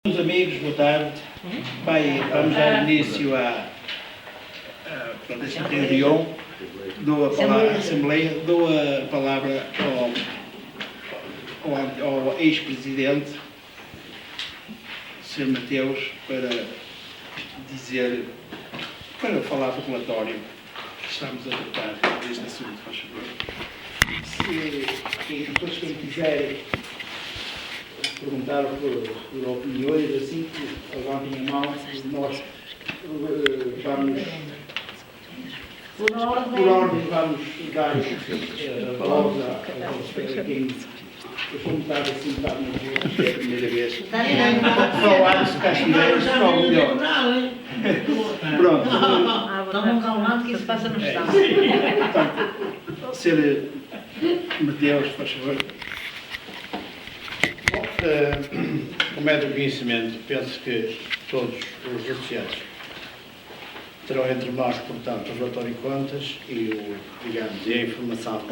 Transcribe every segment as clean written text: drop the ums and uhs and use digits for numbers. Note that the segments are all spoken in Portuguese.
Meus amigos, boa tarde. Vamos dar início esta reunião. Dou a palavra à Assembleia, dou a palavra ao ex-presidente, Sr. Mateus, para falar do relatório que estamos a tratar deste assunto, faz favor. Se depois quem quiser perguntar por opiniões, assim que levantem a mão, nós vamos, por ordem, vamos dar a voz a quem, como está assim, está no é a primeira vez. Falar, se cá estiver, só o melhor. Pronto. Não calmando que isso passa no estado. Portanto, Sr. Mateus, faz favor. Como é do conhecimento, penso que todos os associados terão entre nós, portanto, o relatório de contas e a informação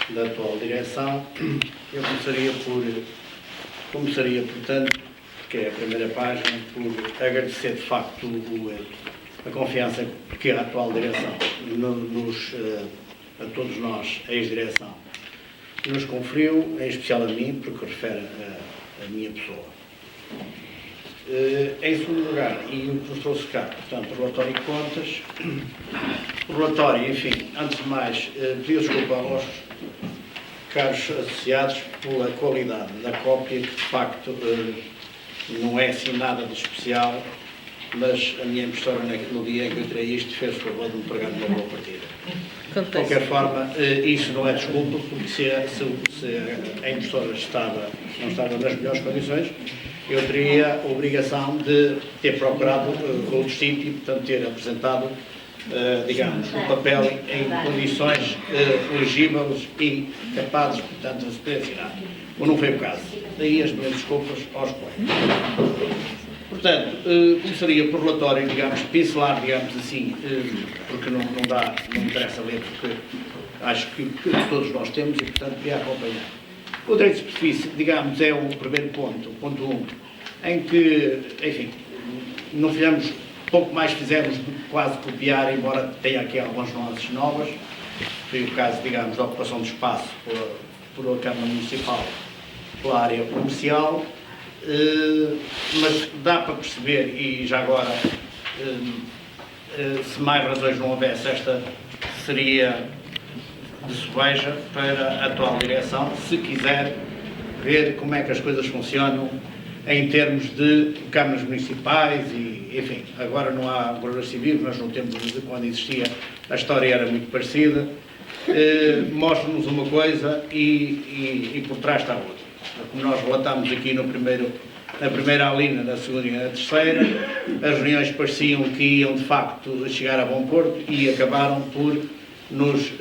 da atual direção. Eu começaria, portanto, que é a primeira página, por agradecer de facto a confiança que a atual direção a todos nós, a ex-direção, nos conferiu, em especial a mim, porque refere a minha pessoa. Em segundo lugar, e o que nos trouxe cá, portanto, o relatório de contas, o relatório, enfim, antes de mais, pedir desculpa aos caros associados pela qualidade da cópia, que de facto não é assim nada de especial, mas a minha impressora no dia em que eu tirei isto fez o favor de me pagar uma boa partida. De qualquer forma, isso não é desculpa, porque se a impressora não estava nas melhores condições, eu teria a obrigação de ter procurado outro sítio e, portanto, ter apresentado, digamos, o papel em condições legíveis e capazes, portanto, de se poder assinar. Ou não foi o caso. Daí as minhas desculpas aos colegas. Portanto, começaria por relatório, digamos, pincelar, digamos assim, porque não me interessa ler, porque acho que todos nós temos e, portanto, queria acompanhar. O direito de superfície, digamos, é o primeiro ponto, o ponto 1, em que, enfim, não fizemos, pouco mais fizemos do que quase copiar, embora tenha aqui algumas nuances novas. Foi o caso, digamos, da ocupação de espaço por a Câmara Municipal pela área comercial. Mas dá para perceber, e já agora, se mais razões não houvesse, esta seria de sobeja para a atual direção, se quiser ver como é que as coisas funcionam em termos de câmaras municipais e, enfim, agora não há guardas civis, mas no tempo de quando existia a história era muito parecida. Mostra-nos uma coisa e por trás está outra. Como nós relatámos aqui na primeira linha, na segunda e na terceira, as reuniões pareciam que iam de facto chegar a bom porto e acabaram por nos,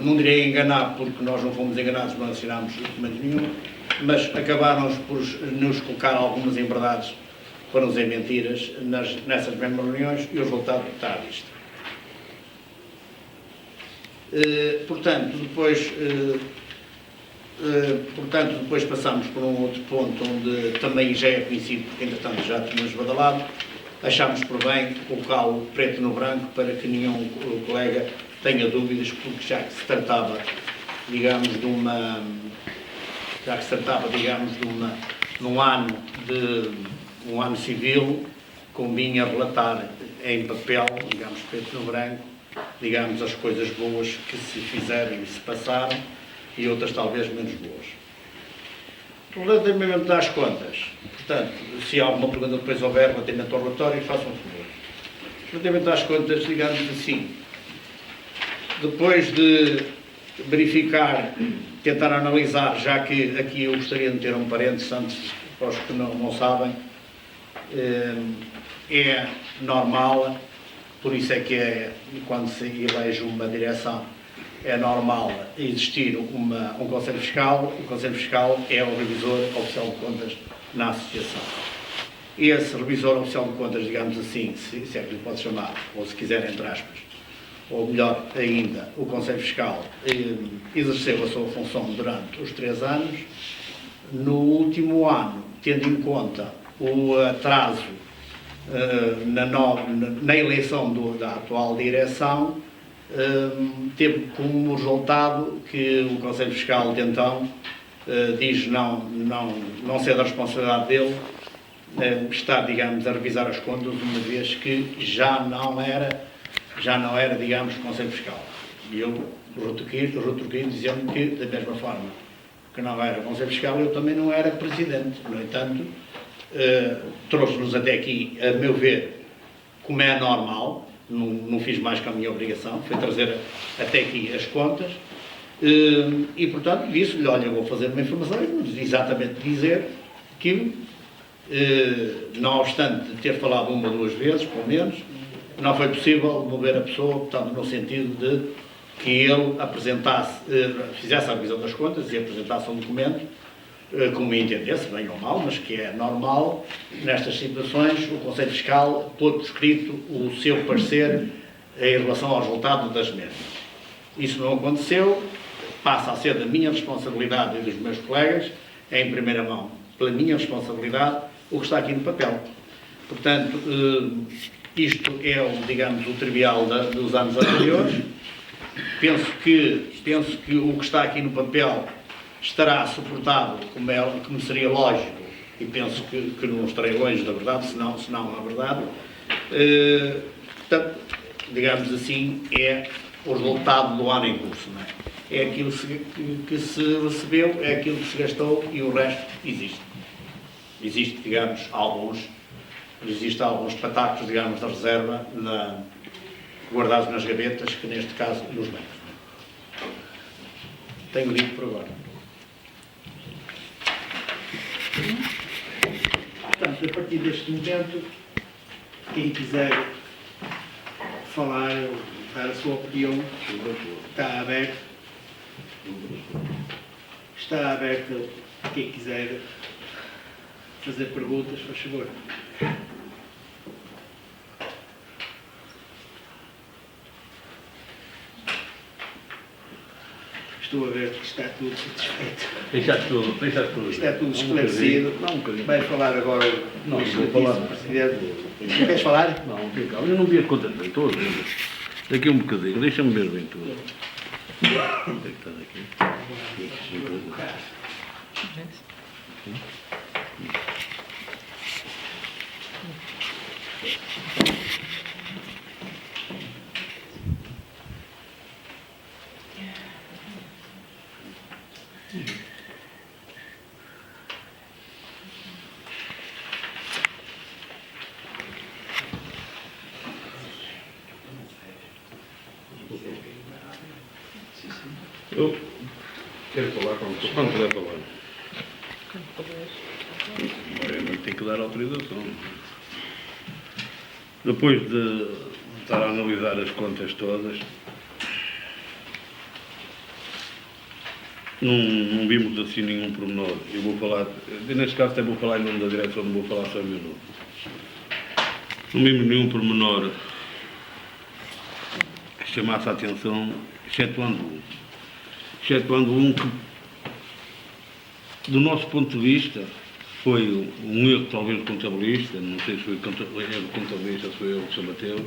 não direi enganar, porque nós não fomos enganados, não assinámos documento nenhum, mas acabaram por nos colocar algumas inverdades, para não dizer mentiras, nessas mesmas reuniões, e o resultado está à vista. Portanto, depois passamos por um outro ponto onde também já é conhecido, porque entretanto já tínhamos badalado, achámos por bem colocá-lo preto no branco para que nenhum colega tenha dúvidas, porque já que se tratava, digamos, de um ano civil, convinha relatar em papel, digamos, preto no branco, digamos, as coisas boas que se fizeram e se passaram, e outras talvez menos boas. Relativamente às contas, portanto, se há alguma pergunta depois houver relativamente ao relatório, façam um favor. Relativamente às contas, digamos assim, depois de verificar, tentar analisar, já que aqui eu gostaria de ter um parênteses antes, para os que não sabem, é normal, por isso é que quando se elege uma direção, é normal existir um Conselho Fiscal. O Conselho Fiscal é o revisor oficial de contas na associação. Esse revisor oficial de contas, digamos assim, se é que lhe pode chamar, ou se quiser, entre aspas, ou melhor ainda, o Conselho Fiscal exerceu a sua função durante os 3 anos. No último ano, tendo em conta o atraso na eleição da atual direção teve como resultado que o Conselho Fiscal de então diz não ser da responsabilidade dele estar, digamos, a revisar as contas, uma vez que já não era, digamos, Conselho Fiscal. E eu retoquei dizendo que, da mesma forma que não era Conselho Fiscal, eu também não era Presidente. No entanto, trouxe-nos até aqui, a meu ver, como é normal, não fiz mais que a minha obrigação, foi trazer até aqui as contas, e portanto disse-lhe, olha, vou fazer uma informação e exatamente dizer que, não obstante ter falado uma ou duas vezes, pelo menos, não foi possível mover a pessoa, portanto, no sentido de que ele fizesse a revisão das contas e apresentasse um documento, como entendesse, bem ou mal, mas que é normal, nestas situações, o Conselho Fiscal pôr por escrito o seu parecer em relação ao resultado das mesmas. Isso não aconteceu, passa a ser da minha responsabilidade e dos meus colegas, em primeira mão, pela minha responsabilidade, o que está aqui no papel. Portanto, isto é, digamos, o trivial dos anos anteriores. Penso que o que está aqui no papel estará suportado, como seria lógico, e penso que não estarei longe da verdade, senão a verdade. Portanto, digamos assim, é o resultado do ano em curso. Não é? É aquilo que se recebeu, é aquilo que se gastou e o resto existe. Existe, digamos, alguns patacos, digamos, da reserva guardados nas gavetas, que neste caso nos bancos. Tenho dito por agora. Portanto, a partir deste momento, quem quiser falar, dar a sua opinião, está aberto. Está aberto a quem quiser fazer perguntas, faz favor. Estou a ver que está tudo satisfeito. Está tudo esclarecido. Vai falar agora o Vice-Presidente. Queres falar? Não, fica. Eu não vi as contas bem todas. Daqui um bocadinho, deixa-me ver bem tudo. Onde é que está daqui? Eu quero falar quando puder falar. Tem que dar autorização. Depois de estar a analisar as contas todas, não vimos assim nenhum pormenor. Eu vou falar, neste caso até vou falar em nome da direção, não vou falar só em meu nome. Não vimos nenhum pormenor que chamasse a atenção, excetuando um que, do nosso ponto de vista, foi um erro talvez do contabilista, não sei se foi erro do contabilista, se foi erro do São Mateus,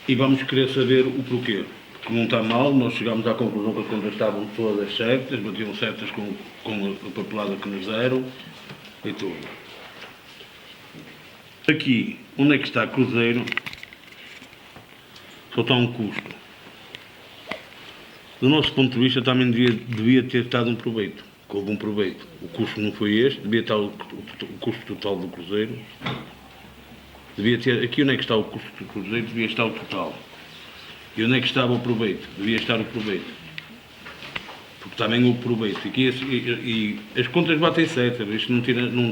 e vamos querer saber o porquê. Porque não está mal, nós chegámos à conclusão que as contas estavam todas certas, batiam certas com a papelada que nos deram e tudo. Aqui, onde é que está Cruzeiro, só está um custo. Do nosso ponto de vista também devia ter estado um proveito, que houve um proveito. O custo não foi este, devia estar o custo total do Cruzeiro. Devia ter, aqui onde é que está o custo do Cruzeiro, devia estar o total. E onde é que estava o proveito? Devia estar o proveito. Porque também houve proveito. E as contas batem certas, isto não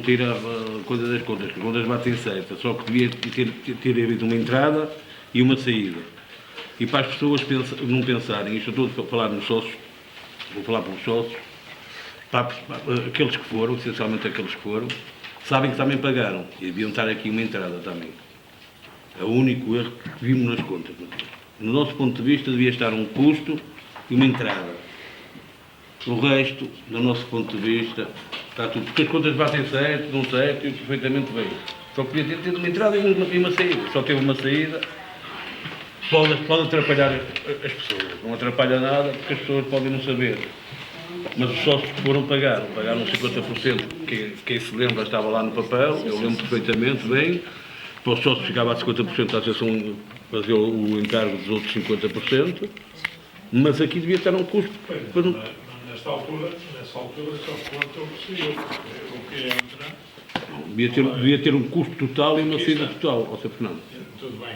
tira a coisa das contas, as contas batem certas, só que devia ter havido uma entrada e uma saída. E para as pessoas não pensarem, isto eu estou a falar nos sócios, vou falar pelos sócios, para aqueles que foram, essencialmente aqueles que foram, sabem que também pagaram e deviam estar aqui uma entrada também. É o único erro que vimos nas contas. No nosso ponto de vista devia estar um custo e uma entrada. O resto, do nosso ponto de vista, está tudo. Porque as contas batem certo, dão certo e perfeitamente bem. Só podia ter tido uma entrada e uma saída. Só teve uma saída. Pode atrapalhar as pessoas. Não atrapalha nada porque as pessoas podem não saber. Mas os sócios que foram pagaram 50%. Quem se lembra estava lá no papel, eu lembro perfeitamente bem. Para os sócios ficava a 50%, a associação fazia o encargo dos outros 50%. Mas aqui devia ter um custo. Nesta altura só conta o que saiu, o que entra. Devia ter um custo total e uma saída total, ó Sr. Fernando. Tudo bem,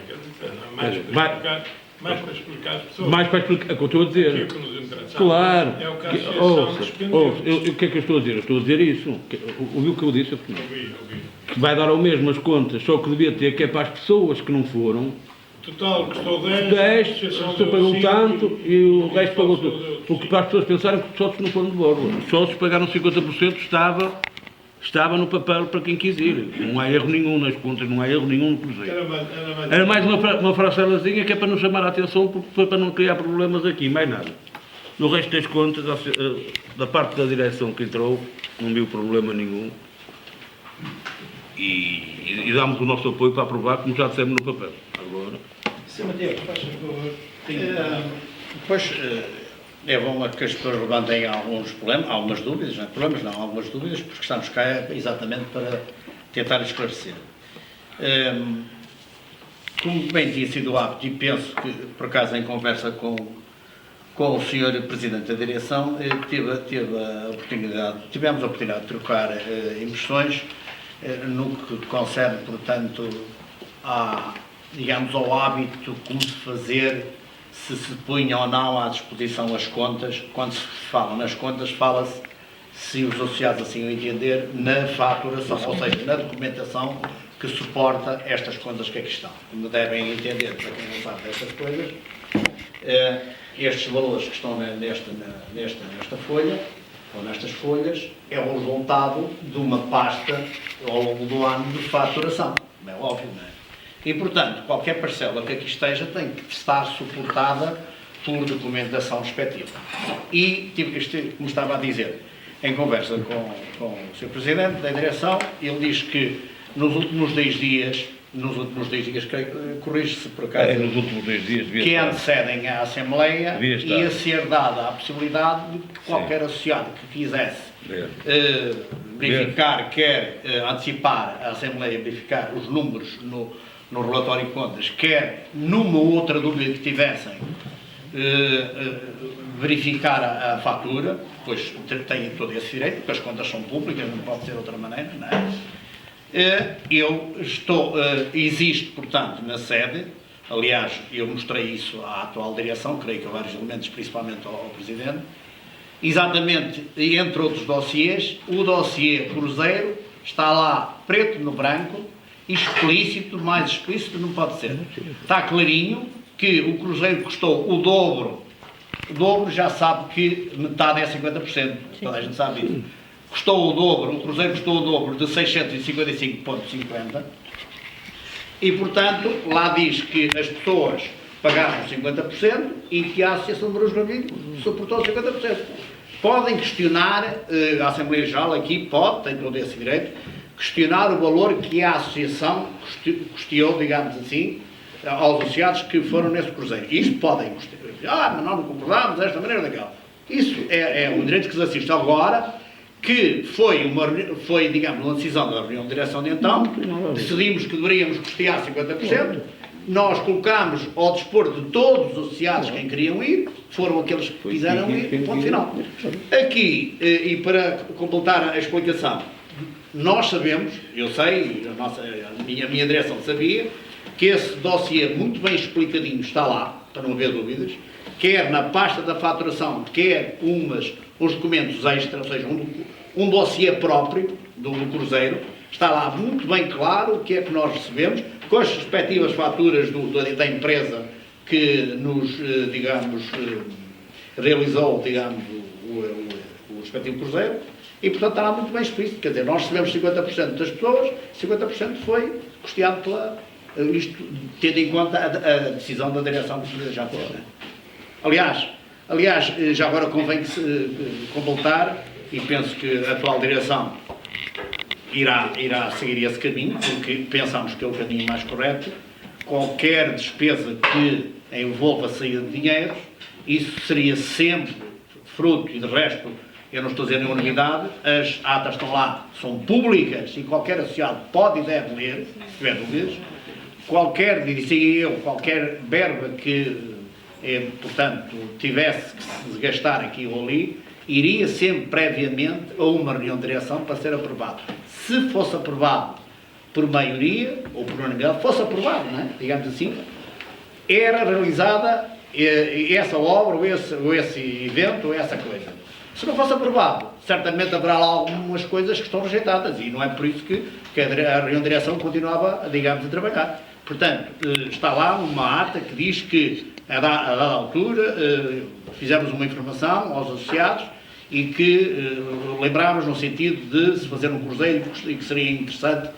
mais para explicar às pessoas. Mais para explicar, é o que eu estou a dizer. O que nos interessa Claro. é o que a associação despendeu. O que é que eu estou a dizer? Eu estou a dizer isso. Ouviu o que eu disse, Sr. Fernando? Ouvi. Que vai dar ao mesmo as contas, só que devia ter, que é para as pessoas que não foram. Total custou 10, 10, a associação se pagou deu tanto 5, e o resto pagou tudo. deu Porque para as pessoas pensarem que os sócios não foram de borla. Os sócios pagaram 50%, estava no papel para quem quis ir. Não há erro nenhum nas contas, não há erro nenhum no Cruzeiro. Era mais uma fracelazinha que é para não chamar a atenção, porque foi para não criar problemas aqui, mais nada. No resto das contas, da parte da direção que entrou, não viu problema nenhum. E damos o nosso apoio para aprovar, como já dissemos no papel. Agora. Sr. Mateus, faz favor. Pois, é bom que as pessoas levantem alguns problemas, algumas dúvidas, não é problemas, não, algumas dúvidas, porque estamos cá exatamente para tentar esclarecer. Como bem tinha sido o hábito, e penso que, por acaso, em conversa com o Sr. Presidente da Direção, tivemos a oportunidade de trocar impressões no que concerne, portanto, digamos, ao hábito, como se fazer, se punha ou não à disposição as contas. Quando se fala nas contas, fala-se, se os associados assim o entender, na faturação, ou seja, na documentação que suporta estas contas que aqui estão. Como devem entender, para quem não sabe destas coisas, estes valores que estão nesta folha, ou nestas folhas, é o resultado de uma pasta ao longo do ano de faturação. É óbvio, não é? E, portanto, qualquer parcela que aqui esteja tem que estar suportada por documentação respectiva. E, como estava a dizer, em conversa com o Sr. Presidente da Direção, ele diz que nos últimos 10 dias, corrige-se por acaso, Nos últimos 2 dias devia que estar. antecedem à Assembleia, ia ser dada a possibilidade de que qualquer associado que quisesse verificar, quer antecipar a Assembleia, verificar os números no relatório de contas, quer numa outra dúvida que tivessem, verificar a fatura, pois têm todo esse direito, porque as contas são públicas, não pode ser de outra maneira, não é? Existe, portanto, na sede, aliás, eu mostrei isso à atual direção, creio que a vários elementos, principalmente ao Presidente, exatamente, entre outros dossiês, o dossiê Cruzeiro está lá, preto no branco, explícito, mais explícito não pode ser. Está clarinho que o Cruzeiro custou o dobro já sabe que metade é 50%, toda a gente sabe isso. Custou o dobro, o Cruzeiro custou o dobro de 655,50 e, portanto, lá diz que as pessoas pagaram 50% e que a Associação de Barões do Amigo suportou 50%. Podem questionar, a Assembleia Geral aqui tem todo esse direito, questionar o valor que a Associação custeou, digamos assim, aos associados que foram nesse Cruzeiro. Isto podem questionar. Mas nós não concordamos desta maneira ou daquela. Isso é um direito que se assiste agora, que foi, digamos, uma decisão da reunião de direção de então, decidimos que deveríamos custear 50%, nós colocámos ao dispor de todos os associados quem queriam ir, foram aqueles que quiseram ir, ponto final. Aqui, e para completar a explicação, nós sabemos, eu sei, a minha direção sabia, que esse dossiê muito bem explicadinho está lá, para não haver dúvidas, quer na pasta da faturação, quer uns documentos extras, ou seja, um dossiê próprio do Cruzeiro, está lá muito bem claro o que é que nós recebemos, com as respectivas faturas da empresa que nos, digamos, realizou, digamos, o respectivo Cruzeiro, e portanto está lá muito bem explícito, quer dizer, nós recebemos 50% das pessoas, 50% foi custeado isto tendo em conta a decisão da direção que já foi. Aliás, Aliás, já agora convém completar, e penso que a atual direção irá seguir esse caminho, porque pensamos que é o caminho mais correto. Qualquer despesa que envolva a saída de dinheiros, isso seria sempre fruto, e de resto, eu não estou a dizer nenhuma novidade, as atas estão lá, são públicas e qualquer associado pode e deve ler, se tiver dúvidas. Qualquer, dizia eu, qualquer verba que, portanto, tivesse que se gastar aqui ou ali, iria sempre previamente a uma reunião de direção para ser aprovado. Se fosse aprovado por maioria, ou por unanimidade, fosse aprovado, não é? Digamos assim, era realizada essa obra, ou esse evento, ou essa coisa. Se não fosse aprovado, certamente haverá lá algumas coisas que estão rejeitadas, e não é por isso que a reunião de direção continuava, digamos, a trabalhar. Portanto, está lá uma ata que diz que, a dada altura, fizemos uma informação aos associados e que lembrámos no sentido de se fazer um cruzeiro e que seria interessante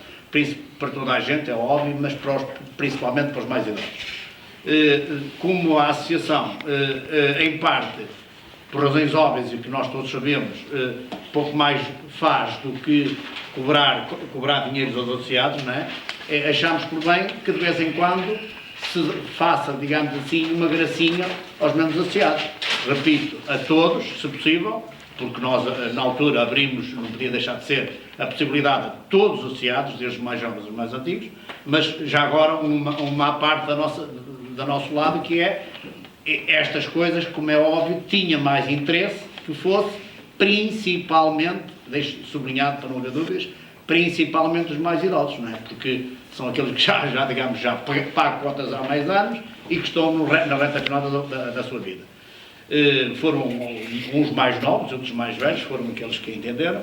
para toda a gente, é óbvio, mas principalmente para os mais idosos. Como a associação, em parte, por razões óbvias e que nós todos sabemos, pouco mais faz do que cobrar dinheiros aos associados, não é? Achamos por bem que de vez em quando se faça, digamos assim, uma gracinha aos membros associados. Repito, a todos, se possível, porque nós na altura abrimos, não podia deixar de ser, a possibilidade de todos os associados, desde os mais jovens aos mais antigos, mas já agora uma parte do nosso lado, que é estas coisas, como é óbvio, tinha mais interesse que fosse principalmente, deixo sublinhado para não haver dúvidas, principalmente os mais idosos, não é? Porque são aqueles que já pagam contas há mais anos e que estão na reta final da sua vida. Foram uns mais novos, outros mais velhos, foram aqueles que entenderam.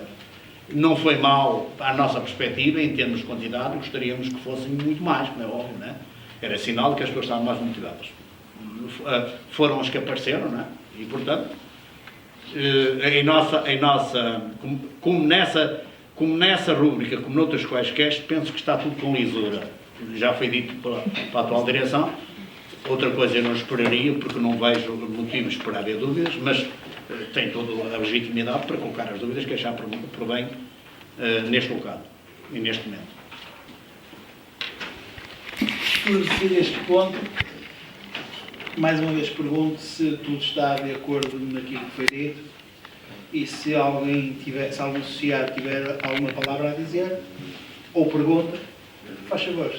Não foi mal à nossa perspectiva, em termos de quantidade, gostaríamos que fossem muito mais, como é óbvio, não é? Era sinal de que as pessoas estavam mais motivadas. Foram os que apareceram, não é? E, portanto, como nessa rúbrica, como noutras quaisquer, penso que está tudo com lisura. Já foi dito para a atual direção. Outra coisa eu não esperaria, porque não vejo motivos para haver dúvidas, mas tem toda a legitimidade para colocar as dúvidas que achar por bem neste local e neste momento. Esclarecer este ponto, mais uma vez pergunto se tudo está de acordo naquilo que foi dito e se algum associado tiver alguma palavra a dizer ou pergunta, faz favor,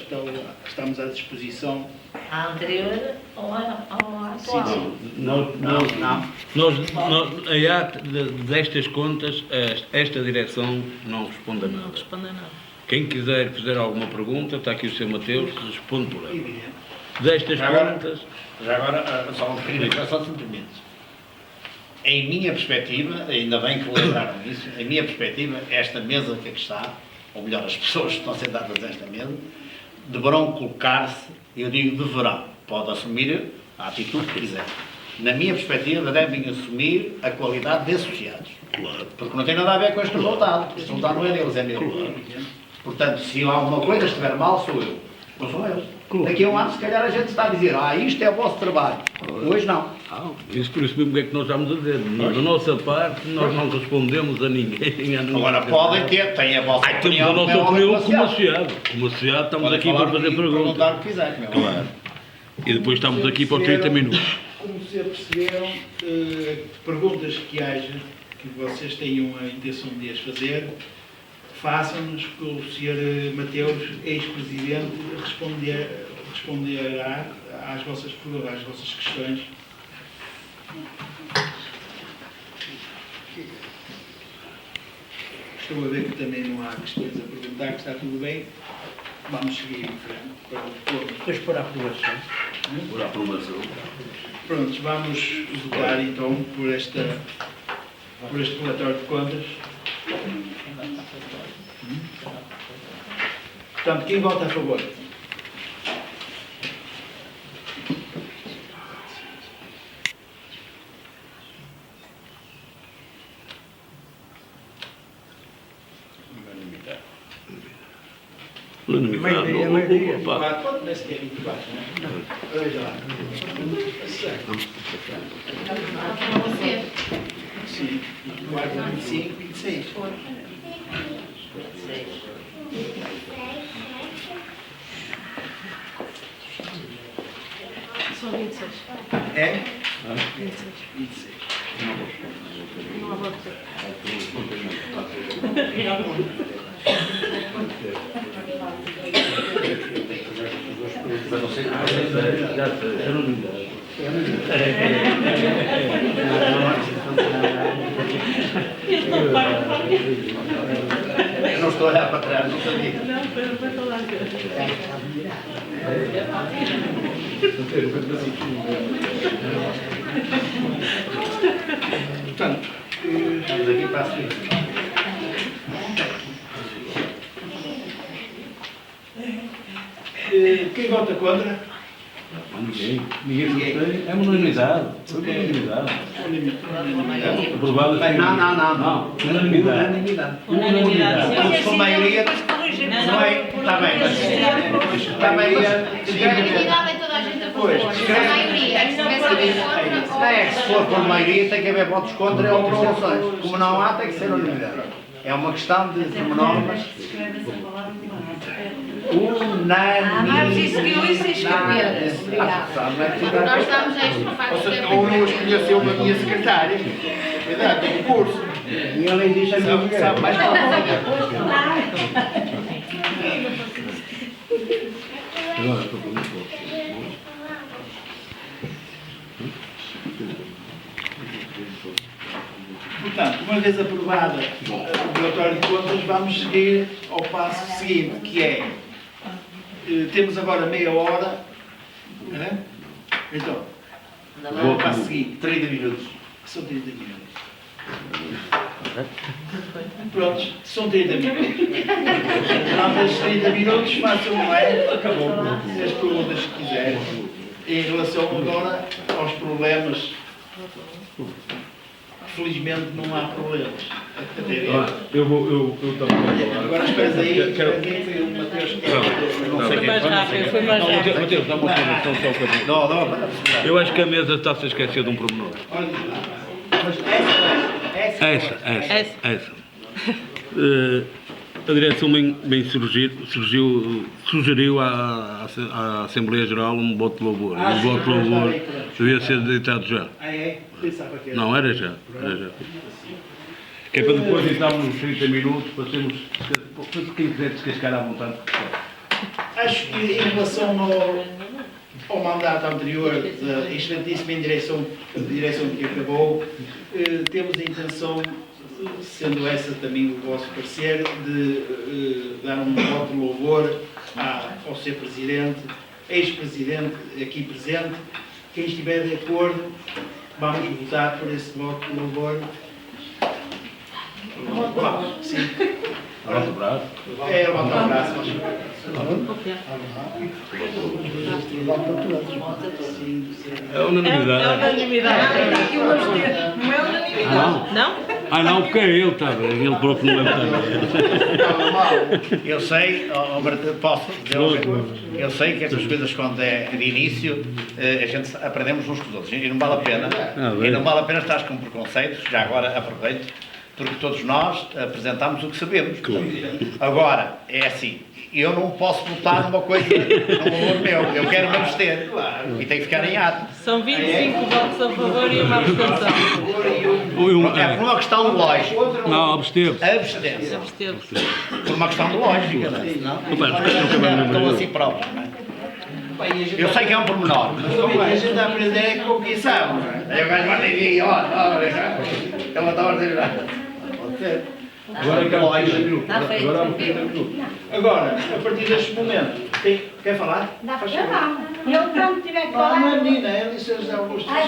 estamos à disposição. A anterior ou a atual? A ata destas contas, esta direção não responde a Não nada. responde a nada. Quem quiser fazer alguma pergunta, está aqui o Sr. Mateus, que responde por ela. Evidente. Destas contas, Já agora, só uma pequena declaração de sentimento. Em minha perspectiva, ainda bem que lembraram isso, em minha perspectiva, esta mesa que aqui está, ou melhor, as pessoas que estão sentadas nesta mesa, deverão colocar-se, eu digo deverão, pode assumir a atitude que quiser. Na minha perspectiva, devem assumir a qualidade de associados. claro, Porque não tem nada a ver com este resultado. Este resultado não é deles, é meu. Portanto, se alguma coisa estiver mal, sou eu. Não são eles. Daqui a um ano, se calhar, a gente está a dizer, isto é o vosso trabalho. Hoje não. isso por isso mesmo que é que nós estamos a dizer. Da nossa parte, nós não respondemos a ninguém. Agora podem ter, têm a vossa Temos opinião. a nossa como é opinião óbvio, como associado. Como associado, estamos Podem aqui falar para fazer comigo, perguntar perguntas. o que quiser. como é óbvio. Claro. E depois estamos aqui para os 30 minutos. Como se aperceberam, perguntas que haja, que vocês tenham a intenção de as fazer, façam-nos, que o Sr. Mateus, ex-presidente, responderá às vossas questões. Estou a ver que também não há questões a perguntar, que está tudo bem. Vamos seguir em frente para o ponto. Depois por a aprovação. Por aprovação. Prontos, vamos votar então por este relatório de contas. Portanto, quem vota a favor? Unanimidade. Maioria. Opa. 24, nem sequer 24, não é? Veja lá. Sim, 24, 25, 26. São 26. É? 26. 26. Não há voto. Eu não estou a olhar para trás, não sabia. Não, foi falar. Portanto, Estamos aqui para a frente. quem vota contra? Ninguém sustém. É uma unanimidade. Foi uma unanimidade. Aprovado. Não. Unanimidade. Se for maioria, não é? Está bem, mas está bem. Unanimidade é toda a gente a favor. A maioria, se tivesse havido contra, É, se for por maioria tem que haver votos contra ou promoções. Como não há, tem que ser unanimidade. É uma questão de normas. Mas isso que eu isso escrever. nós estamos a este facto de Ou não escolheu uma minha secretária. Verdade, tem curso. E além disso, Sabe mais para Portanto, uma vez aprovada o relatório de contas, vamos seguir ao passo seguinte, que é, temos agora meia hora, né? Então, o passo seguinte, 30 minutos. São 30 minutos. Prontos, são 30 minutos. Durante esses 30 minutos, façam um acabou as perguntas que quiserem. Em relação agora aos problemas, felizmente não há problemas. Eu também. Agora esperas aí, foi o Mateus que não sei Foi mais rápido, foi mais rápido. Mateus, dá uma informação só um bocadinho. Eu acho que a mesa está-se a esquecer de um pormenor. Olha lá. Mas Essa. A direção bem sugeriu à Assembleia Geral um voto de louvor. Um voto de louvor devia ser deitado já. é? Pensava que era. Não, era já. Que é para depois estarmos nos 30 minutos, para termos. Quem quiser descascar à vontade. Acho que em relação ao mandato anterior da excelentíssima direção que acabou, temos a intenção, sendo essa também o vosso parecer, de dar um voto de louvor ao Sr. Presidente, ex-presidente aqui presente. Quem estiver de acordo, vamos votar por esse voto de louvor. Vamos, sim. Levanta o braço. É, levanta o braço, mas... É unanimidade. Unanimidade. Aqui uma besteira. Não é unanimidade. Não? Ah não, porque é ele, está bem. Ele próprio não leva também. Eu sei, posso dizer uma coisa? Eu sei que estas coisas quando é de início, a gente aprendemos uns com os outros e não vale a pena. E não vale a pena estar com preconceitos, já agora aproveito, porque todos nós apresentamos o que sabemos. Agora, é assim, eu não posso votar numa coisa, num valor meu, eu quero me abster e tem que ficar em ato. São 25 votos a favor e uma abstenção. É por uma questão de lógica. Não, absteve-se. Abstência. Absteve-se. Por uma questão de lógica, não é? Senão estão assim próprios, não é? Eu sei que é um pormenor, mas A gente a aprender é com quem sabe, não é? aí o gajo vai ter que ir, olha, ela estava a dizer, Pode ser. Agora que há 30 minutos. Está feito. Agora há 30 minutos. Agora, a partir deste momento, quer falar? Dá para chamar. Eu quando tiver que Não, falar. não é menina, é licença Augusto. Ai,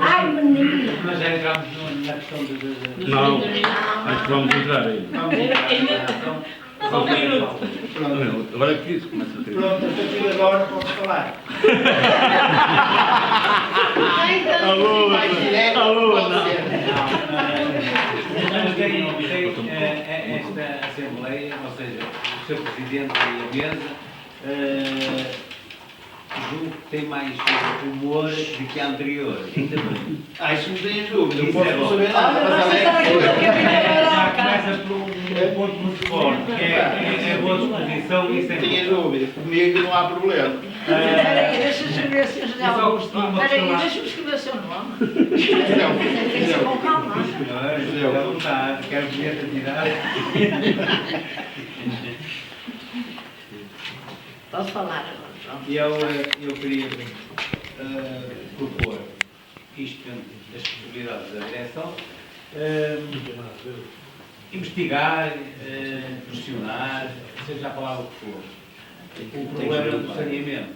ai, menino. Mas já entramos na questão de... Não, acho que vamos entrar aí. Só um minuto. Pronto, Agora é que isso começa a ter. pronto, a partir de agora podes falar. Ai, então, Mais direto, pode ser. esta Assembleia, ou seja, o Sr. Presidente e a mesa, julgo que tem mais humor do que a anterior. Ainda bem. Isso não tenho dúvida, não Isso posso é bom. saber nada, mas Já começa por um ponto muito forte, que é a boa disposição e isso é não tenho bom. dúvida, comigo não há problema. Peraí, deixa-me escrever se José Eu só Augusto. costumo Peraí, falar. deixa-me escrever o seu nome. Não, Tem que ser com calma. Não está, quero ver a tirar. Pode falar agora, pronto. Eu queria propor isto dentro das possibilidades da direção, investigar, pressionar, seja a palavra que for. O problema do saneamento,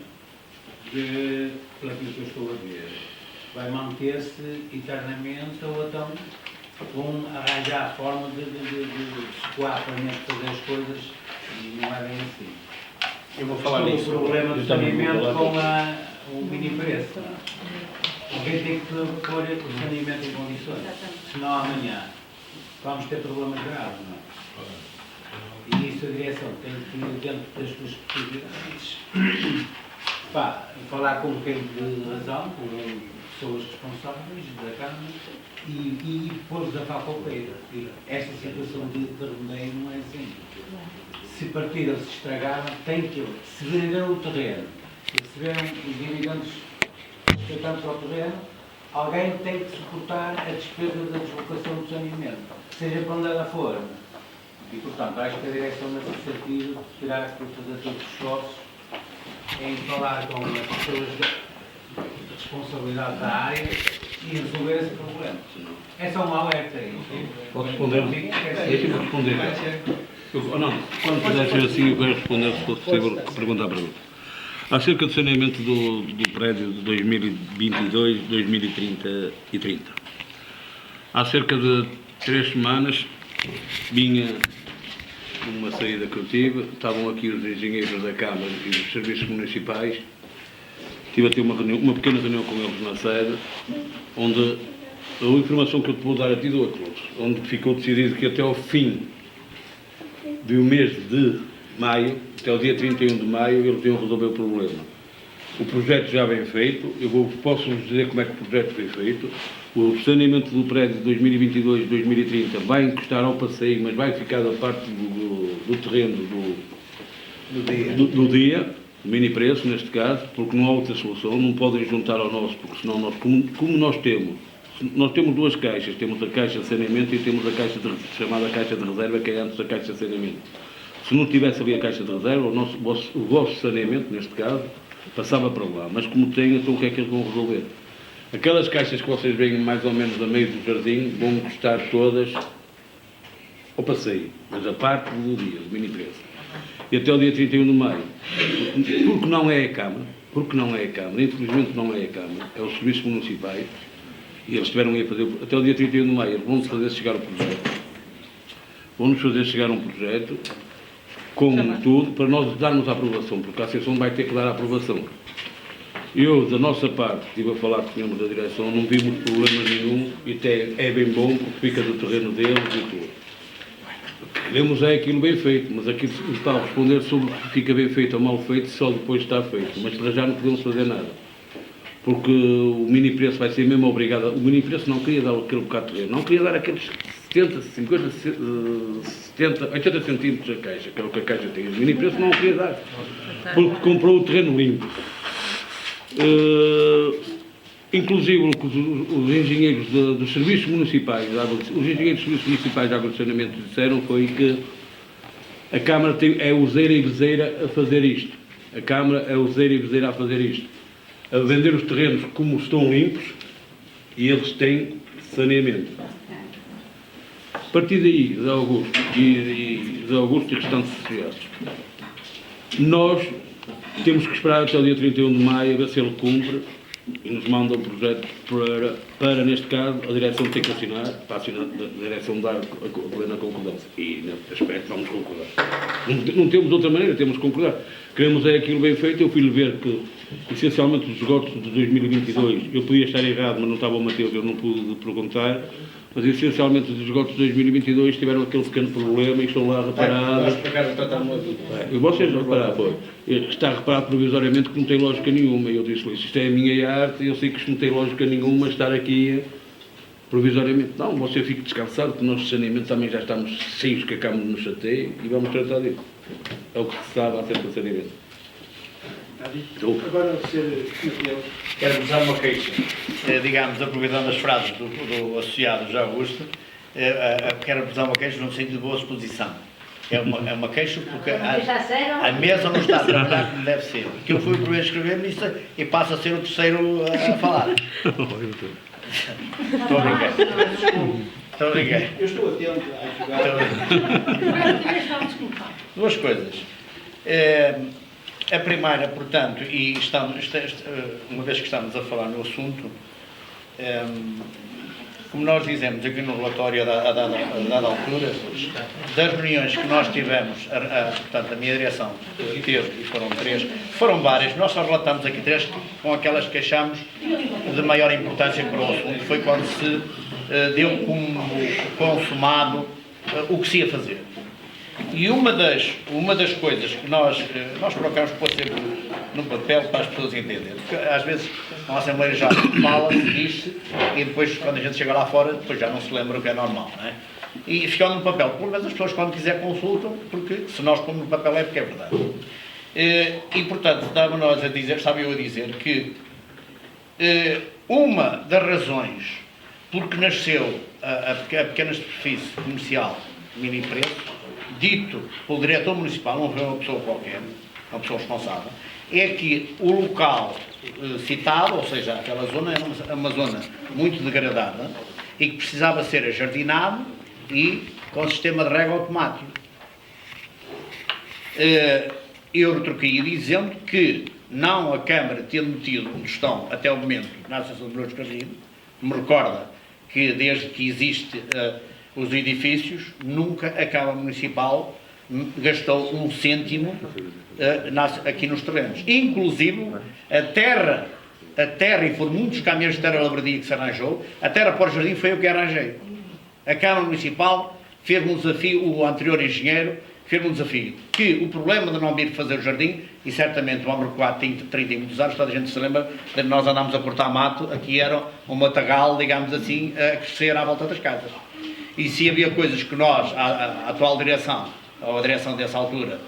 pelo que eu estou a ver, vai manter-se eternamente ou então vão arranjar a forma de escoar para dentro de fazer as coisas e não é bem assim. Eu vou falar O nisso. problema do Eu também vou saneamento falar com o mini preço. Alguém tem que pôr o saneamento em condições, senão amanhã vamos ter problemas graves, não é? E isso a direção tem que ir dentro das suas possibilidades. Falar com quem de razão, com pessoas responsáveis da Câmara e pôr-os a falcopeira. Esta situação de rodeio não é assim. Se partiram, se estragaram, tem que. Se venderam o terreno, se receberam os dividendos respeitantes ao terreno, alguém tem que suportar a despesa da deslocação do saneamento, seja para onde ela for. E, portanto, acho que a direção, nesse sentido, terá que fazer todos os esforços em falar com as pessoas de responsabilidade da área e resolver esse problema. É só um alerta aí. Posso responder? Deixa-me responder. Não, quando puder ser assim, eu quero responder, se for possível, pergunta a pergunta. Acerca do saneamento do prédio de 2022, 2030 e 30. Há cerca de 3 semanas, vinha numa saída que eu tive, estavam aqui os engenheiros da Câmara e dos serviços municipais. Tive a ter uma pequena reunião com eles na sede, onde a informação que eu te vou dar a ti, dou a todos, onde ficou decidido que até ao fim do mês de maio, até o dia 31 de maio, eles iam resolver o problema. O projeto já vem feito, posso-vos dizer como é que o projeto foi feito. O saneamento do prédio de 2022-2030 vai encostar ao passeio, mas vai ficar da parte do terreno do dia, mini preço neste caso, porque não há outra solução, não podem juntar ao nosso, porque senão nós, como nós temos duas caixas, temos a caixa de saneamento e temos a caixa chamada caixa de reserva, que é antes da caixa de saneamento. Se não tivesse ali a caixa de reserva, o vosso saneamento, neste caso, passava para lá. Mas como tem, então o que é que eles vão resolver? Aquelas caixas que vocês veem mais ou menos a meio do jardim vão encostar todas ao passeio, mas a parte do dia, do mini preço. E até o dia 31 de maio, porque não é a Câmara, infelizmente não é a Câmara, é os serviços municipais, e eles tiveram a fazer, até o dia 31 de maio, eles vão-nos fazer chegar o projeto. Vão-nos fazer chegar um projeto com tudo, para nós darmos a aprovação, porque a Associação vai ter que dar a aprovação. Eu, da nossa parte, estive a falar com os membros da direção, não vimos problema nenhum, e até é bem bom, porque fica do terreno deles e tudo. O que queremos é aquilo bem feito, mas aquilo está a responder sobre o que fica bem feito ou mal feito, só depois está feito. Mas para já não podemos fazer nada. Porque o mini preço vai ser mesmo obrigado. O mini preço não queria dar aquele bocado de terreno, não queria dar aqueles 70, 50, 70, 80 centímetros a caixa, que é o que a caixa tem. O mini preço não queria dar, porque comprou o terreno limpo. Inclusive os engenheiros dos serviços municipais, de água de saneamento disseram foi que a Câmara é useira e vezeira a fazer isto. A Câmara é useira e vezeira a fazer isto. A vender os terrenos como estão limpos e eles têm saneamento. A partir daí, de Augusto e restantes associados, nós temos que esperar até o dia 31 de maio a ver se ele cumpre e nos mandam projetos para, neste caso, a direção ter que assinar, para assinar, a direção dar a plena concordância. E, nesse aspecto, vamos concordar. Não temos outra maneira, temos que concordar. Queremos é aquilo bem feito. Eu fui-lhe ver que, essencialmente, os esgotos de 2022, eu podia estar errado, mas não estava o Mateus, eu não pude perguntar, mas, essencialmente, os esgotos de 2022 tiveram aquele pequeno problema e estão lá reparados. Nós, por acaso, tratamos tudo. E vocês não repararam, foi? Está reparado provisoriamente que não tem lógica nenhuma. E eu disse, isto é a minha arte, eu sei que isto não tem lógica nenhuma estar aqui provisoriamente. Não, você fique descansado, que nós de saneamento também já estamos cheios que acabamos de nos chatear e vamos tratar disso. É o que se sabe acerca do saneamento. Agora, ser Mateus. Quero usar uma queixa, digamos, aproveitando as frases do associado José Augusto, quero usar uma queixa no sentido de boa exposição. É uma queixa porque a mesa não está a trabalhar como deve ser. Que eu fui o primeiro a escrever nisso e passo a ser o terceiro a falar. Estou a brincar. Estou a brincar. Eu estou atento a jogar. Duas coisas. A primeira, portanto, e uma vez que estamos a falar no assunto, como nós dizemos aqui no relatório a dada altura, das reuniões que nós tivemos, portanto, a minha direção teve, e foram 3, foram várias, nós só relatamos aqui 3 com aquelas que achamos de maior importância para o assunto, foi quando se deu como consumado o que se ia fazer. E uma das coisas que nós procuramos pôr sempre no papel para as pessoas entenderem, porque às vezes na Assembleia já fala-se, diz-se, e depois quando a gente chega lá fora, depois já não se lembra o que é normal, não é? E ficando no papel, pelo menos as pessoas quando quiser consultam, porque se nós pomos no papel é porque é verdade. E portanto, estava eu a dizer que uma das razões porque nasceu a pequena superfície comercial mini preço, dito pelo diretor municipal, não foi uma pessoa qualquer, uma pessoa responsável, é que o local citado, ou seja, aquela zona era uma zona muito degradada e que precisava ser ajardinado e com sistema de rega automático. Eu retruquei dizendo que não a Câmara tendo tido onde estão até o momento na Associação de Moradores de Carrilho, me recorda que desde que existe os edifícios, nunca a Câmara Municipal gastou um cêntimo aqui nos terrenos. Inclusive, a terra, e por muitos caminhões de terra lavradia que se arranjou, a terra para o jardim foi eu que arranjei. A Câmara Municipal fez-me um desafio, o anterior engenheiro fez-me um desafio, que o problema de não vir fazer o jardim, e certamente o homem recuado tem 30 e muitos anos, toda a gente se lembra de nós andámos a cortar mato, aqui era um matagal, digamos assim, a crescer à volta das casas. E se havia coisas que nós, a atual direção, ou a direção dessa altura,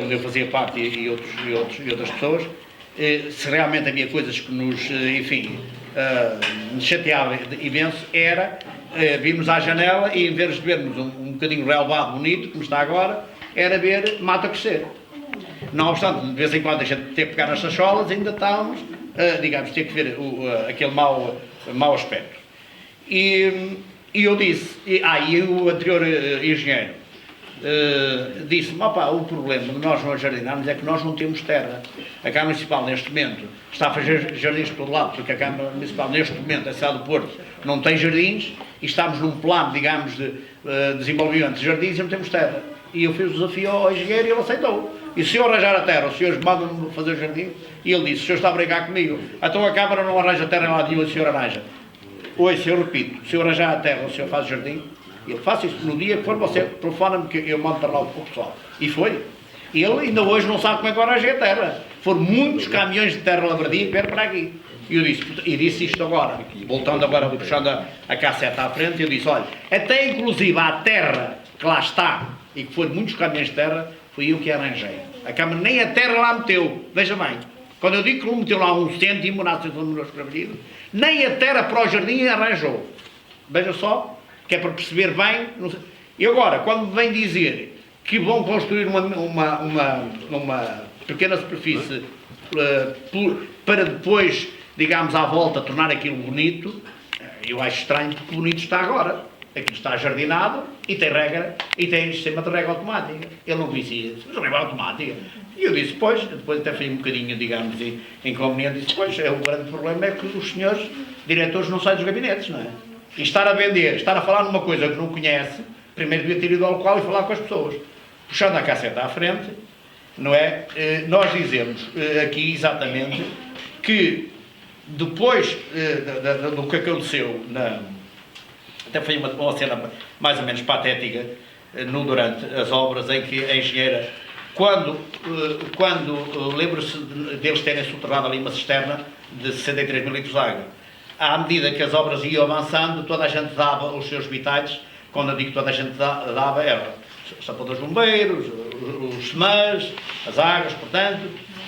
onde eu fazia parte e outras pessoas, se realmente havia coisas que nos, enfim, nos chateava imenso, era virmos à janela e em vez de vermos um bocadinho relevado bonito, como está agora, era ver mato a crescer. Não obstante, de vez em quando a gente ter que pegar nas sacholas, ainda estávamos, digamos, ter que ver aquele mau aspecto. E eu disse, e o anterior engenheiro disse-me, o problema de nós não ajardinarmos é que nós não temos terra. A Câmara Municipal neste momento está a fazer jardins por todo lado, porque a Câmara Municipal neste momento, a cidade do Porto, não tem jardins e estamos num plano, digamos, de desenvolvimento de jardins e não temos terra. E eu fiz o desafio ao engenheiro e ele aceitou. E se eu arranjar a terra, os senhores mandam-me fazer o jardim, e ele disse, o senhor está a brincar comigo, então a Câmara não arranja terra em lado nenhum, o senhor arranja. Hoje, eu repito, se eu arranjar a terra, o senhor faz o jardim, eu faço isso no dia que for, você telefona-me que eu mando para lá o pessoal. E foi. Ele ainda hoje não sabe como é que eu arranjei a terra. Foram muitos caminhões de terra lavradia que vieram para aqui. E disse isto agora, voltando agora, puxando a casseta à frente, eu disse, olha, até inclusive a terra que lá está, e que foram muitos caminhões de terra, fui eu que arranjei. A Câmara nem a terra lá meteu, veja bem. Quando eu digo que não meteu lá um cêntimo na Associação de Moradores de Carrilho, nem a terra para o jardim arranjou. Veja só, que é para perceber bem. Não sei. E agora, quando me vem dizer que vão construir uma pequena superfície para depois, digamos, à volta, tornar aquilo bonito, eu acho estranho porque bonito está agora. aquilo está jardinado e tem regra, e tem sistema de rega automática. Ele não conhecia, mas rega automática. E eu disse, pois, depois até foi um bocadinho, digamos, inconveniente, disse, pois, o grande problema é que os senhores diretores não saem dos gabinetes, não é? E estar a vender, estar a falar numa coisa que não conhece, primeiro devia ter ido ao local e falar com as pessoas. Puxando a casseta à frente, não é? Nós dizemos aqui exatamente que depois do que aconteceu, até foi uma cena mais ou menos patética durante as obras em que a engenheira, quando lembro-se deles terem soterrado ali uma cisterna de 63 mil litros de água, à medida que as obras iam avançando, toda a gente dava os seus vitais. Quando eu digo toda a gente dava, era os sapadores bombeiros, os SEMAs, as águas, portanto,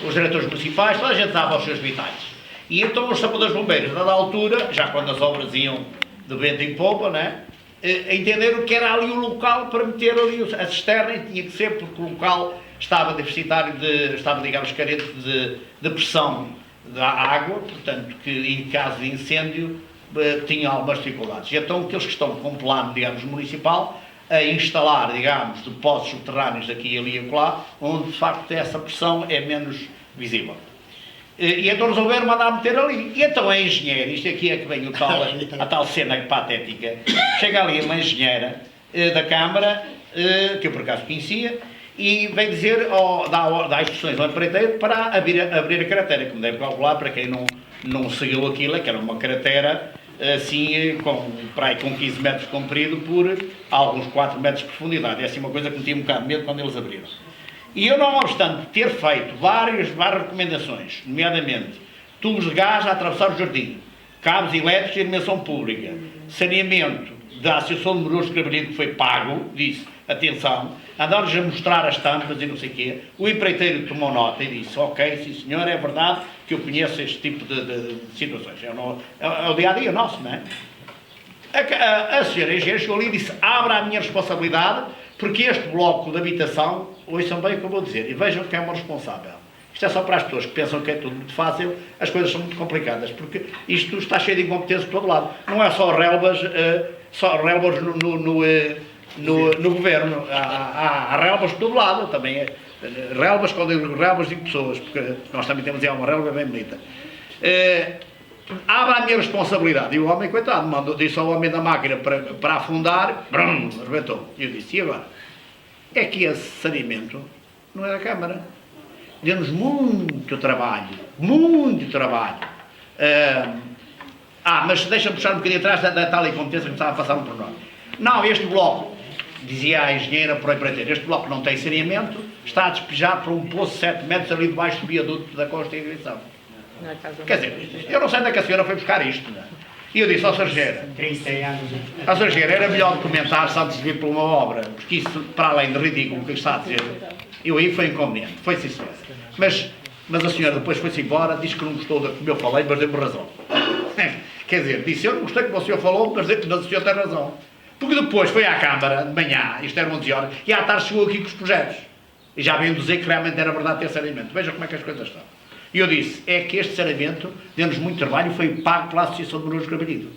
os diretores municipais, toda a gente dava os seus vitais. E então os sapadores bombeiros, dada a altura, já quando as obras iam de vento em popa, né, entenderam que era ali o local para meter ali a cisterna, e tinha que ser porque o local estava deficitário, estava, digamos, carente de pressão da água, portanto, que em caso de incêndio tinha algumas dificuldades. E então aqueles que estão com um plano, digamos, municipal, a instalar, digamos, depósitos subterrâneos aqui, ali e acolá, onde de facto essa pressão é menos visível. E então resolveram mandar meter ali. E então a engenheira, isto aqui é que vem a tal cena patética, chega ali uma engenheira da Câmara, que eu por acaso conhecia, e vem dizer, dá instruções ao empreiteiro para abrir a cratera, como deve calcular, para quem não seguiu aquilo, é que era uma cratera assim, com 15 metros de comprido por alguns 4 metros de profundidade. É assim uma coisa que me tinha um bocado de medo quando eles abriram. E eu, não obstante ter feito várias recomendações, nomeadamente tubos de gás a atravessar o jardim, cabos elétricos de iluminação pública, saneamento da Associação de Moradores de Carvalho, que foi pago, disse, atenção, andaram-lhes a mostrar as tampas e não sei o quê. O empreiteiro tomou nota e disse, ok, sim senhor, é verdade que eu conheço este tipo de situações. É o dia-a-dia nosso, não é? A senhora engenheira chegou ali e disse, abra a minha responsabilidade, porque este bloco de habitação, ouçam bem o que eu vou dizer, e vejam quem é o meu responsável. Isto é só para as pessoas que pensam que é tudo muito fácil, as coisas são muito complicadas, porque isto está cheio de incompetência de todo lado. Não é só relvas no governo, há relvas de todo lado, também relvas, quando eu digo relvas, digo pessoas, porque nós também temos uma relva bem bonita. Abra a minha responsabilidade. E o homem, coitado, disse ao homem da máquina para afundar, brum, arrebentou. E eu disse, e agora? É que esse saneamento não é da Câmara. Deu-nos muito trabalho, muito trabalho. Mas deixa-me puxar um bocadinho atrás da tal incompetência que me estava a passar por nós. Não, este bloco, dizia a engenheira para o empreiteiro, este bloco não tem saneamento, está a despejar para um poço de 7 metros ali debaixo do viaduto da Costa e Agressão. Quer dizer, eu não sei onde é que a senhora foi buscar isto, não é? E eu disse ao sargento, 30 anos. ao sargento, era melhor documentar-se antes de vir para uma obra, porque isso, para além de ridículo que está a dizer, eu aí foi inconveniente, foi sim senhor. Mas a senhora depois foi-se embora, disse que não gostou do que eu falei, mas deu-me razão. Quer dizer, disse, eu não gostei do que o senhor falou, mas o senhor tem razão. Porque depois foi à Câmara, de manhã, isto era 11 horas, e à tarde chegou aqui com os projetos. E já veio dizer que realmente era verdade ter saneamento. Vejam como é que as coisas estão. E eu disse, é que este saneamento deu-nos muito trabalho e foi pago pela Associação de Moradores de Carvalho.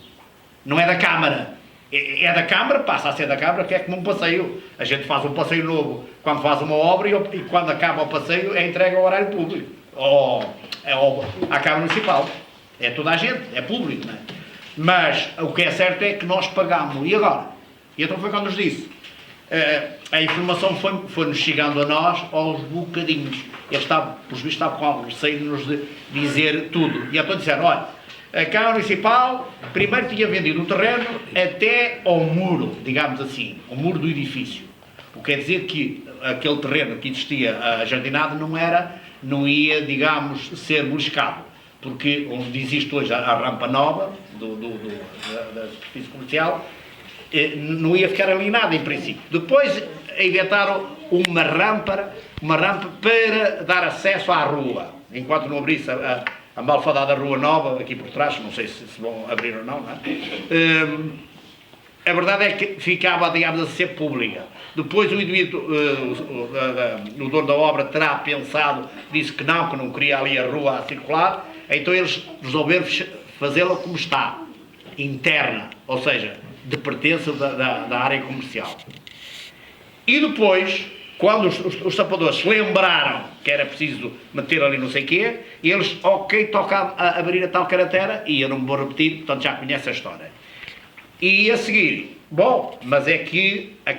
Não é da Câmara. É da Câmara, passa a ser da Câmara, que é como um passeio. A gente faz um passeio novo quando faz uma obra e quando acaba o passeio é entregue ao horário público. À Câmara Municipal. É toda a gente, é público, não é? Mas o que é certo é que nós pagámos. E agora? E então foi quando nos disse. A informação foi-nos chegando a nós aos bocadinhos. Ele estava, pelos vistos, estava com algo receio de nos dizer tudo. E então disseram, olha, a Câmara Municipal primeiro tinha vendido o terreno até ao muro, digamos assim, ao muro do edifício. O que quer dizer que aquele terreno que existia jardinado não ia, digamos, ser beliscado. Porque onde existe hoje a rampa nova da superfície comercial, não ia ficar ali nada, em princípio. Depois inventaram uma rampa para dar acesso à rua, enquanto não abrisse a malfadada Rua Nova, aqui por trás, não sei se vão abrir ou não, não é? A verdade é que ficava, digamos, a ser pública. Depois o indivíduo, o dono da obra terá pensado, disse que não queria ali a rua a circular, então eles resolveram fazê-la como está, interna, ou seja, de pertença da área comercial. E depois, quando os sapadores se lembraram que era preciso meter ali não sei o quê, eles, ok, toca a abrir a tal caractere, e eu não me vou repetir, portanto já conhece a história. E a seguir, bom, mas é que a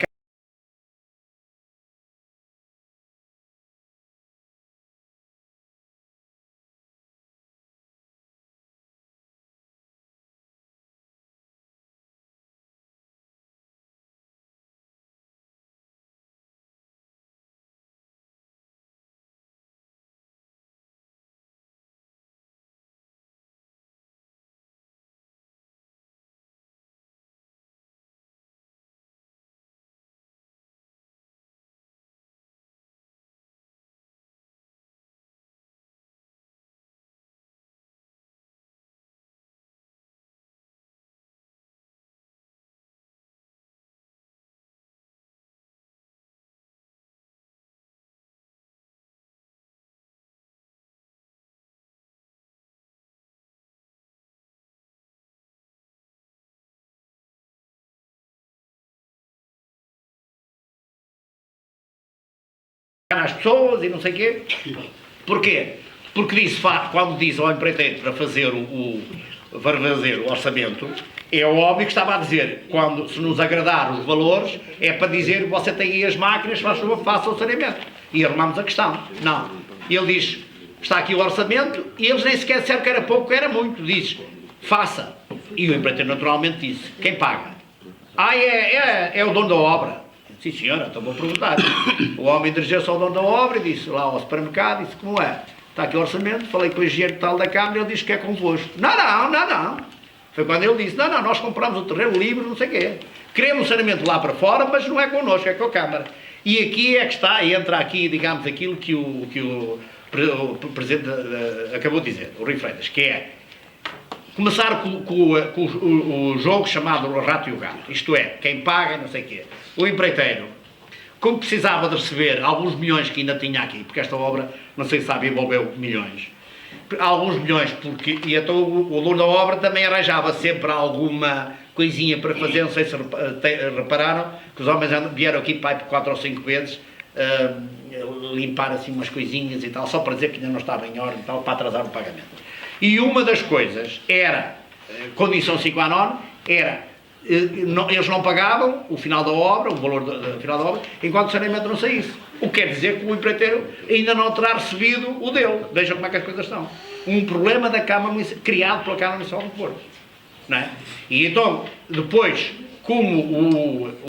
às pessoas e não sei o quê. Porquê? Porque disse, quando diz ao empreiteiro para fazer o orçamento, é óbvio que estava a dizer, quando se nos agradar os valores, é para dizer, você tem aí as máquinas, faça o saneamento. E arrumamos a questão. Não. Ele diz, está aqui o orçamento, e eles nem sequer disseram que era pouco, que era muito. Diz, faça. E o empreiteiro naturalmente disse, quem paga? É o dono da obra. Sim senhora, então vou perguntar. O homem dirigiu-se ao dono da obra e disse lá ao supermercado, disse, como é? Está aqui o orçamento, falei com o engenheiro tal da Câmara, ele disse que é convosco. Não. Foi quando ele disse, não, nós compramos o terreno livre, não sei o quê. Queremos saneamento lá para fora, mas não é connosco, é com a Câmara. E aqui é que está, entra aqui, digamos, aquilo que o Presidente acabou de dizer, o Rui Freitas, que é começar com o jogo chamado o rato e o gato. Isto é, quem paga, não sei o quê. O empreiteiro, como precisava de receber alguns milhões que ainda tinha aqui, porque esta obra, não sei se sabe, envolveu milhões. Alguns milhões, e então o dono da obra também arranjava sempre alguma coisinha para fazer, não sei se repararam, que os homens vieram aqui para 4 ou 5 vezes limpar assim umas coisinhas e tal, só para dizer que ainda não estava em ordem e tal, para atrasar o pagamento. E uma das coisas era, condição sine qua non, era, eles não pagavam o final da obra, o valor do final da obra, enquanto o saneamento não saísse. O que quer dizer que o empreiteiro ainda não terá recebido o dele. Vejam como é que as coisas estão. Um problema da Câmara Municipal, criado pela Câmara Municipal do Porto. Não é? E então, depois, como